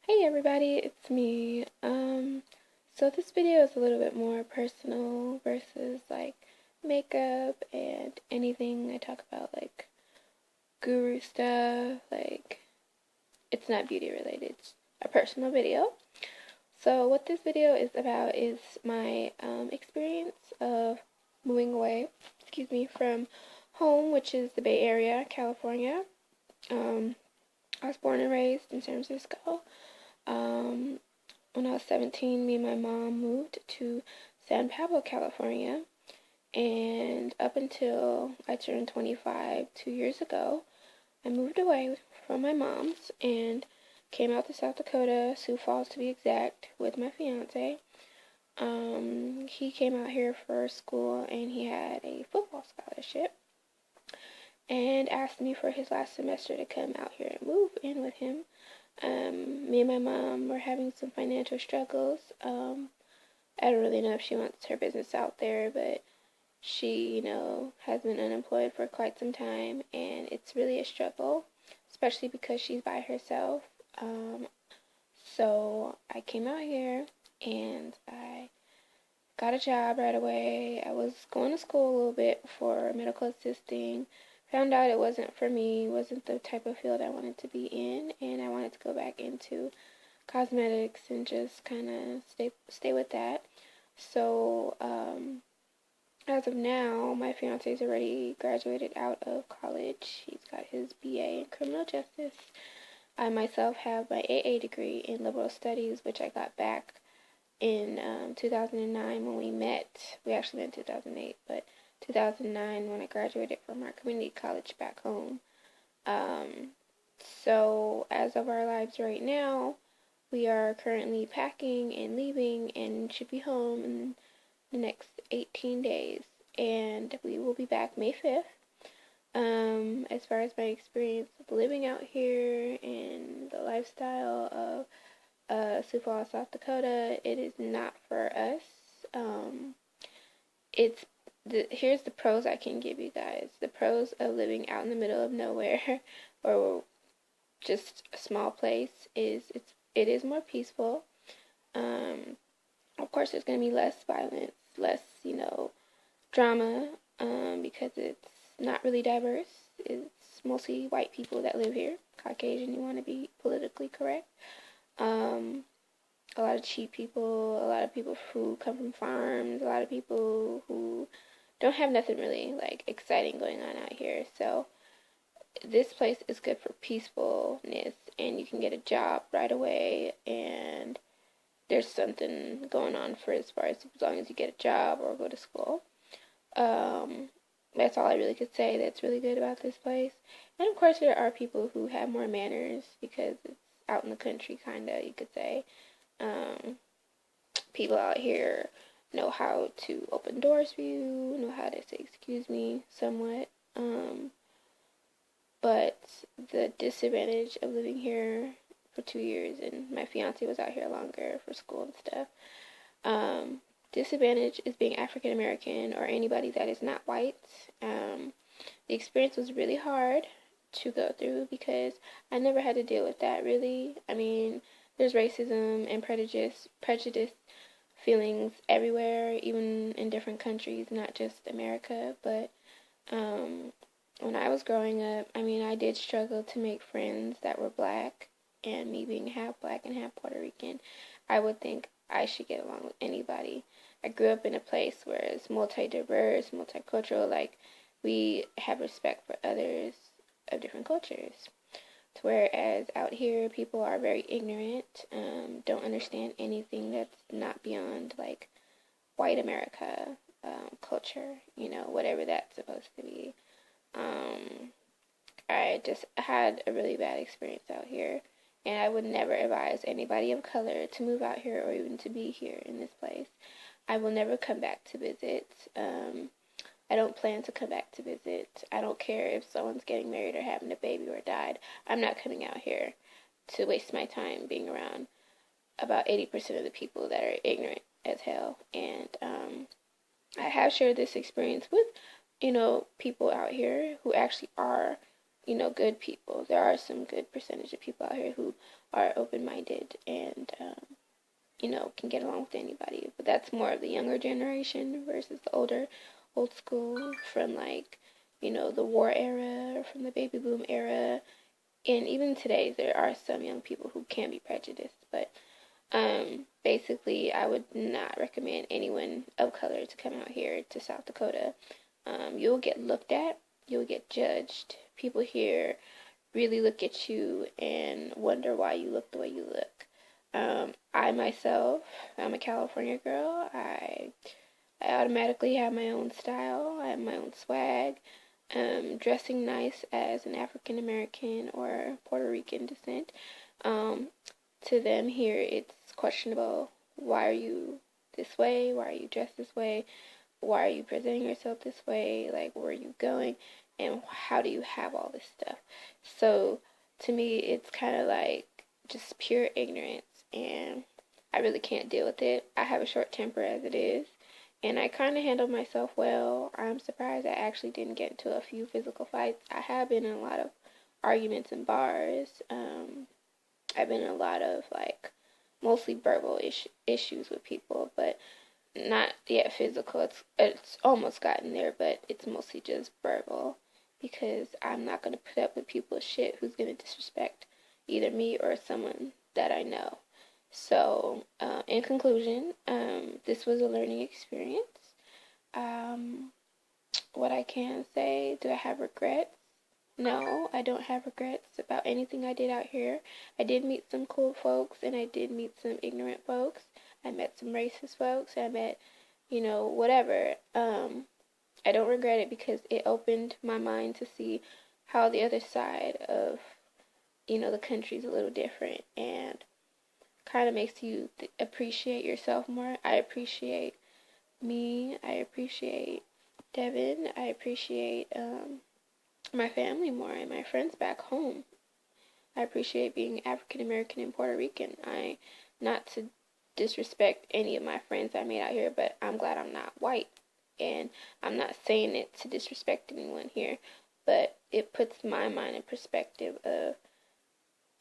Hey everybody, it's me. So this video is a little bit more personal versus like makeup and anything I talk about like guru stuff. Like it's not beauty related. It's a personal video. So what this video is about is my experience of moving away, from home, which is the Bay Area, California. I was born and raised in San Francisco. Um, when I was 17, me and my mom moved to San Pablo, California. And up until I turned 25 2 years ago, I moved away from my mom's and came out to South Dakota, Sioux Falls to be exact, with my fiance. He came out here for school and he had a football scholarship and asked me for his last semester to come out here and move in with him. Me and my mom were having some financial struggles. I don't really know if she wants her business out there, but she, has been unemployed for quite some time, and it's really a struggle, especially because she's by herself. So I came out here and I got a job right away. I was going to school a little bit for medical assisting. Found out it wasn't for me, wasn't the type of field I wanted to be in, and I wanted to go back into cosmetics and just kind of stay with that. So, as of now, my fiance's already graduated out of college. He's got his BA in criminal justice. I myself have my AA degree in liberal studies, which I got back in 2009 when we met. We actually met in 2008, but 2009 when I graduated from our community college back home. So as of our lives right now, we are currently packing and leaving and should be home in the next 18 days. And we will be back May 5th. As far as my experience of living out here and the lifestyle of Sioux Falls, South Dakota, it is not for us. Here's the pros I can give you guys. The pros of living out in the middle of nowhere or just a small place is it is more peaceful. Of course, there's going to be less violence, less, drama, because it's not really diverse. It's mostly white people that live here. Caucasian, you want to be politically correct. A lot of cheap people, a lot of people who come from farms, a lot of people who don't have nothing really like exciting going on out here. So this place is good for peacefulness, and you can get a job right away, and there's something going on for as long as you get a job or go to school. That's all I really could say that's really good about this place. And of course there are people who have more manners because it's out in the country, kinda, you could say. People out here know how to open doors for you, know how to say excuse me somewhat. But the disadvantage of living here for 2 years, and my fiance was out here longer for school and stuff. Disadvantage is being African American or anybody that is not white. The experience was really hard to go through because I never had to deal with that really. I mean, there's racism and prejudice feelings everywhere, even in different countries, not just America. But when I was growing up, I did struggle to make friends that were black, and me being half black and half Puerto Rican, I would think I should get along with anybody. I grew up in a place where it's multi-diverse, multicultural, like we have respect for others of different cultures. Whereas out here, people are very ignorant, don't understand anything that's not beyond like white America culture, whatever that's supposed to be. I just had a really bad experience out here, and I would never advise anybody of color to move out here or even to be here in this place. I will never come back to visit. I don't plan to come back to visit. I don't care if someone's getting married or having a baby or died. I'm not coming out here to waste my time being around about 80% of the people that are ignorant as hell. And I have shared this experience with, people out here who actually are good people. There are some good percentage of people out here who are open-minded and, can get along with anybody. But that's more of the younger generation versus the old school from like, the war era, or from the baby boom era. And even today, there are some young people who can be prejudiced. But basically, I would not recommend anyone of color to come out here to South Dakota. You'll get looked at, you'll get judged. People here really look at you and wonder why you look the way you look. I myself, I'm a California girl. I automatically have my own style. I have my own swag. Dressing nice as an African American or Puerto Rican descent. To them here, it's questionable. Why are you this way? Why are you dressed this way? Why are you presenting yourself this way? Like, where are you going? And how do you have all this stuff? So, to me, it's kind of like just pure ignorance. And I really can't deal with it. I have a short temper as it is. And I kind of handled myself well. I'm surprised I actually didn't get into a few physical fights. I have been in a lot of arguments in bars. I've been in a lot of, like, mostly verbal issues with people, but not yet physical. It's almost gotten there, but it's mostly just verbal, because I'm not going to put up with people's shit who's going to disrespect either me or someone that I know. So, in conclusion, this was a learning experience. What I can say, do I have regrets? No, I don't have regrets about anything I did out here. I did meet some cool folks, and I did meet some ignorant folks. I met some racist folks. I met, whatever. I don't regret it because it opened my mind to see how the other side of, the country's a little different, and kind of makes you appreciate yourself more. I appreciate me. I appreciate Devin. I appreciate my family more and my friends back home. I appreciate being African American and Puerto Rican. Not to disrespect any of my friends I made out here, but I'm glad I'm not white. And I'm not saying it to disrespect anyone here, but it puts my mind in perspective of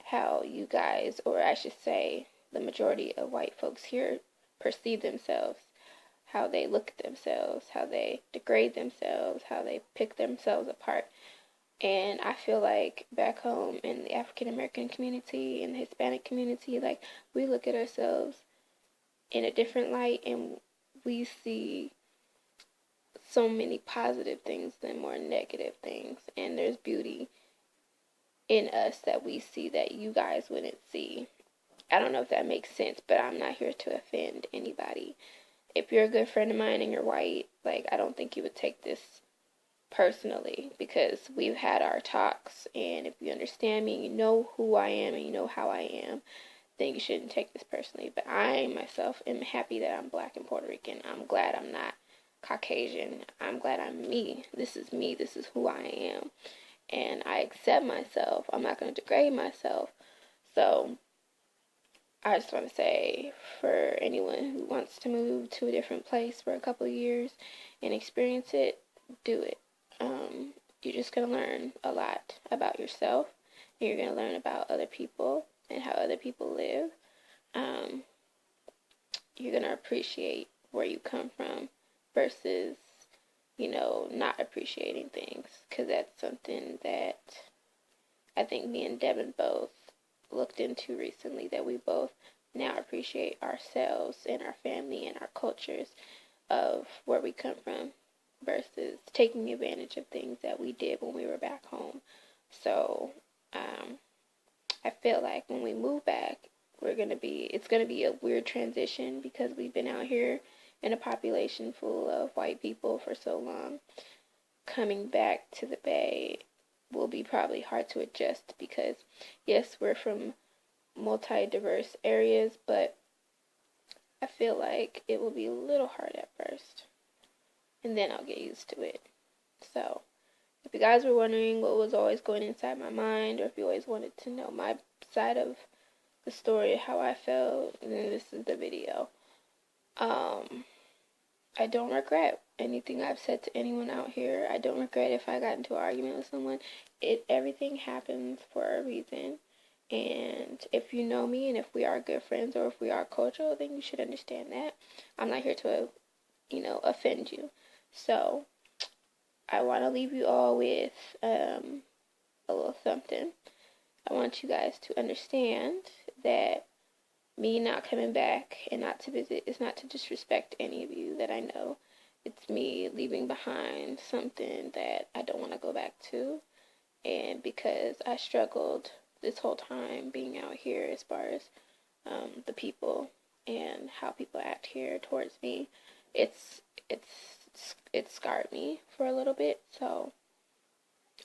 how you guys, or I should say the majority of white folks here, perceive themselves, how they look at themselves, how they degrade themselves, how they pick themselves apart. And I feel like back home in the African American community, in the Hispanic community, like, we look at ourselves in a different light, and we see so many positive things than more negative things. And there's beauty in us that we see that you guys wouldn't see. I don't know if that makes sense, but I'm not here to offend anybody. If you're a good friend of mine and you're white, like, I don't think you would take this personally, because we've had our talks, and if you understand me, you know who I am, and you know how I am, then you shouldn't take this personally. But I myself am happy that I'm black and Puerto Rican. I'm glad I'm not Caucasian. I'm glad I'm me. This is me. This is who I am. And I accept myself. I'm not going to degrade myself. So I just want to say, for anyone who wants to move to a different place for a couple of years and experience it, do it. You're just going to learn a lot about yourself, and you're going to learn about other people and how other people live. You're going to appreciate where you come from versus, not appreciating things, because that's something that I think me and Devin both looked into recently, that we both now appreciate ourselves and our family and our cultures of where we come from, versus taking advantage of things that we did when we were back home. So, I feel like when we move back, it's going to be a weird transition, because we've been out here in a population full of white people for so long. Coming back to the Bay will be probably hard to adjust, because yes, we're from multi-diverse areas, but I feel like it will be a little hard at first, and then I'll get used to it. So, if you guys were wondering what was always going inside my mind, or if you always wanted to know my side of the story, how I felt, then this is the video. I don't regret anything I've said to anyone out here. I don't regret if I got into an argument with someone. Everything happens for a reason. And if you know me and if we are good friends or if we are cordial, then you should understand that. I'm not here to, offend you. So I want to leave you all with a little something. I want you guys to understand that me not coming back and not to visit is not to disrespect any of you that I know. It's me leaving behind something that I don't want to go back to. And because I struggled this whole time being out here as far as the people and how people act here towards me, it scarred me for a little bit. So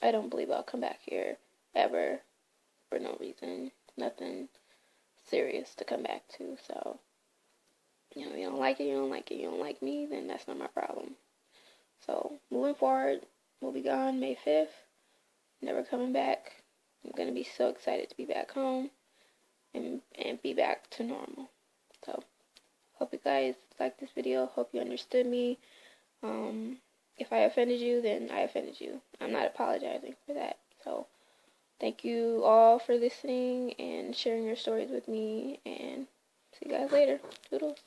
I don't believe I'll come back here ever for no reason. Nothing serious to come back to. So, you don't like it, you don't like it. You don't like me, then that's not my problem. So, moving forward, we'll be gone May 5th. Never coming back. I'm going to be so excited to be back home and be back to normal. So, hope you guys liked this video. Hope you understood me. If I offended you, then I offended you. I'm not apologizing for that. So, thank you all for listening and sharing your stories with me. And see you guys later. Toodles.